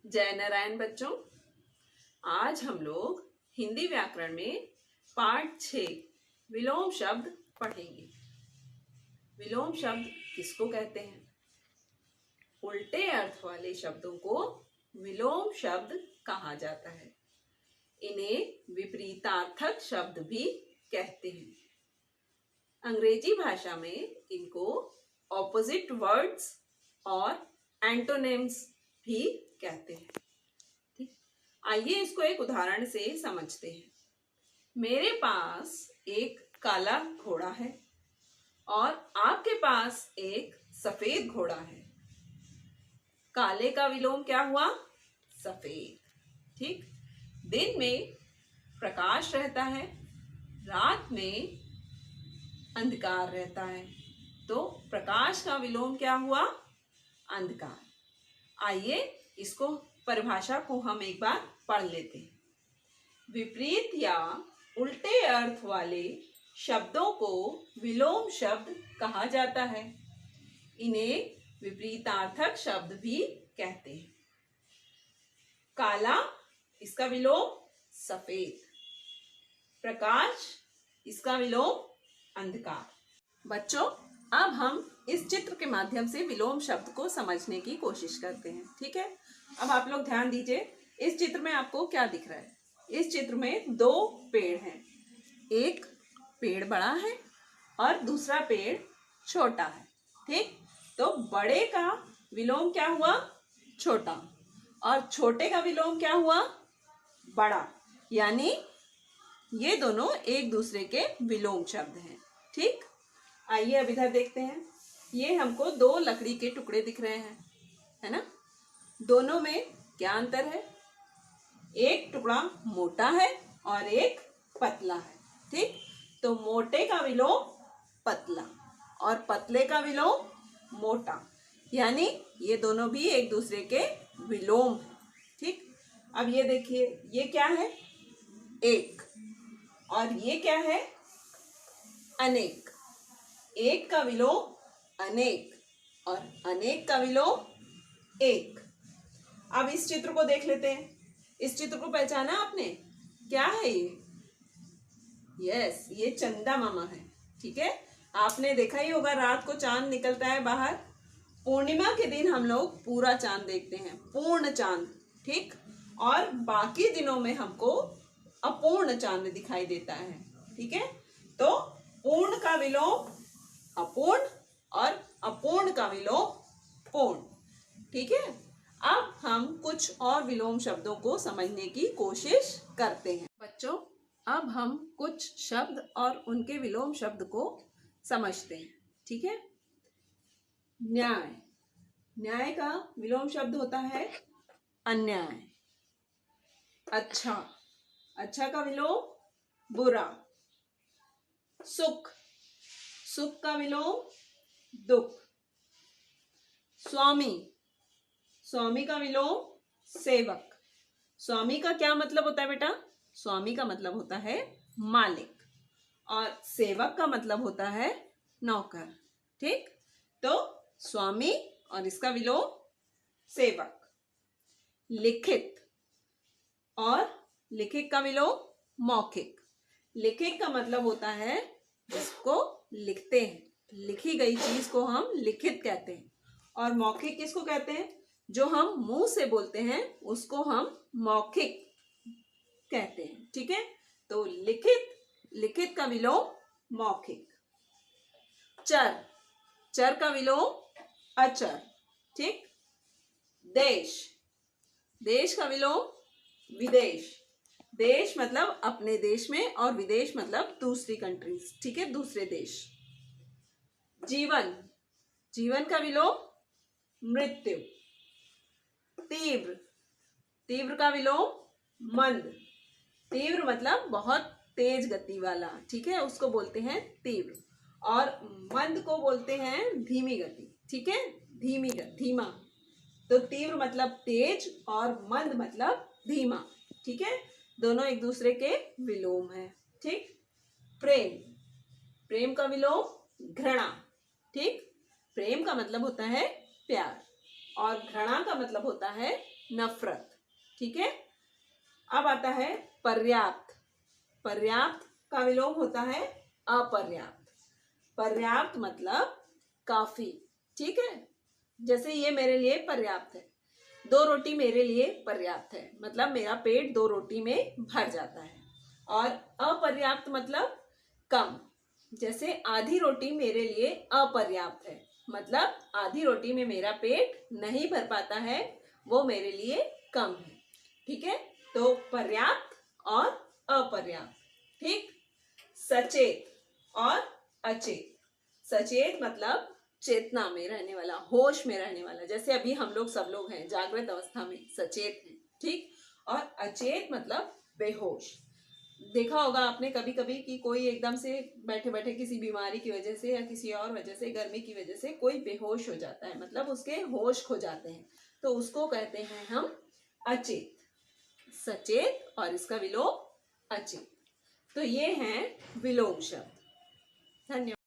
जय नारायण बच्चों। आज हम लोग हिंदी व्याकरण में पाठ 6 विलोम शब्द पढ़ेंगे। विलोम शब्द किसको कहते हैं? उल्टे अर्थ वाले शब्दों को विलोम शब्द कहा जाता है। इन्हें विपरीतार्थक शब्द भी कहते हैं। अंग्रेजी भाषा में इनको ऑपोजिट वर्ड्स और एंटोनिम्स भी कहते हैं। ठीक, आइए इसको एक उदाहरण से समझते हैं। मेरे पास एक काला घोड़ा है और आपके पास एक सफेद घोड़ा है। काले का विलोम क्या हुआ? सफेद। ठीक, दिन में प्रकाश रहता है, रात में अंधकार रहता है, तो प्रकाश का विलोम क्या हुआ? अंधकार। आइए इसको परिभाषा को हम एक बार पढ़ लेते हैं। विपरीत या उल्टे अर्थ वाले शब्दों को विलोम शब्द कहा जाता है। इन्हें विपरीतार्थक शब्द भी कहते हैं। काला, इसका विलोम सफेद। प्रकाश, इसका विलोम अंधकार। बच्चों, अब हम इस चित्र के माध्यम से विलोम शब्द को समझने की कोशिश करते हैं। ठीक है, अब आप लोग ध्यान दीजिए। इस चित्र में आपको क्या दिख रहा है? इस चित्र में दो पेड़ हैं। एक पेड़ बड़ा है और दूसरा पेड़ छोटा है। ठीक, तो बड़े का विलोम क्या हुआ? छोटा, और छोटे का विलोम क्या हुआ? बड़ा। यानी ये दोनों एक दूसरे के विलोम शब्द हैं। ठीक, आइए अब इधर देखते हैं। ये हमको दो लकड़ी के टुकड़े दिख रहे हैं, है ना? दोनों में क्या अंतर है? एक टुकड़ा मोटा है और एक पतला है। ठीक, तो मोटे का विलोम पतला और पतले का विलोम मोटा। यानी ये दोनों भी एक दूसरे के विलोम हैं। ठीक, अब ये देखिए, ये क्या है? एक, और ये क्या है? अनेक। एक का विलोम अनेक और अनेक का विलोम एक। अब इस चित्र को देख लेते हैं। इस चित्र को पहचाना आपने? क्या है ये? यस, ये चंदा मामा है। ठीक है, आपने देखा ही होगा, रात को चांद निकलता है बाहर। पूर्णिमा के दिन हम लोग पूरा चांद देखते हैं, पूर्ण चांद। ठीक, और बाकी दिनों में हमको अपूर्ण चांद दिखाई देता है। ठीक है, तो पूर्ण का विलोम अपूर्ण और अपूर्ण का विलोम पूर्ण। ठीक है, अब हम कुछ और विलोम शब्दों को समझने की कोशिश करते हैं। बच्चों, अब हम कुछ शब्द और उनके विलोम शब्द को समझते हैं। ठीक है, न्याय। न्याय का विलोम शब्द होता है अन्याय। अच्छा, अच्छा का विलोम बुरा। सुख, सुख का विलोम दुख। स्वामी, स्वामी का विलोम सेवक। स्वामी का क्या मतलब होता है बेटा? स्वामी का मतलब होता है मालिक, और सेवक का मतलब होता है नौकर। ठीक, तो स्वामी और इसका विलोम सेवक। लिखित, और लिखित का विलोम मौखिक। लिखित का मतलब होता है जिसको लिखते हैं, लिखी गई चीज को हम लिखित कहते हैं। और मौखिक किसको कहते हैं? जो हम मुंह से बोलते हैं उसको हम मौखिक कहते हैं। ठीक है, तो लिखित, लिखित का विलोम मौखिक। चर, चर का विलोम अचर। ठीक, देश, देश का विलोम विदेश। देश मतलब अपने देश में, और विदेश मतलब दूसरी कंट्रीज। ठीक है, दूसरे देश। जीवन, जीवन का विलोम मृत्यु। तीव्र, तीव्र का विलोम मंद। तीव्र मतलब बहुत तेज गति वाला। ठीक है, उसको बोलते हैं तीव्र। और मंद को बोलते हैं धीमी गति। ठीक है, धीमी गति, धीमा। तो तीव्र मतलब तेज और मंद मतलब धीमा। ठीक है, दोनों एक दूसरे के विलोम हैं। ठीक, प्रेम, प्रेम का विलोम घृणा। ठीक, प्रेम का मतलब होता है प्यार। और घृणा का मतलब होता है नफरत। ठीक है, अब आता है पर्याप्त। पर्याप्त का विलोम होता है अपर्याप्त। पर्याप्त मतलब काफी। ठीक है, जैसे ये मेरे लिए पर्याप्त है, 2 रोटी मेरे लिए पर्याप्त है, मतलब मेरा पेट 2 रोटी में भर जाता है। और अपर्याप्त मतलब कम, जैसे आधी रोटी मेरे लिए अपर्याप्त है, मतलब आधी रोटी में मेरा पेट नहीं भर पाता है, वो मेरे लिए कम है। ठीक है, तो पर्याप्त और अपर्याप्त। ठीक, सचेत और अचेत। सचेत मतलब चेतना में रहने वाला, होश में रहने वाला, जैसे अभी हम लोग सब लोग हैं जागृत अवस्था में सचेत हैं। ठीक, और अचेत मतलब बेहोश। देखा होगा आपने कभी कभी कि कोई एकदम से बैठे बैठे किसी बीमारी की वजह से या किसी और वजह से, गर्मी की वजह से कोई बेहोश हो जाता है, मतलब उसके होश खो जाते हैं, तो उसको कहते हैं हम अचेत। सचेत और इसका विलोम अचेत। तो ये हैं विलोम शब्द। धन्यवाद।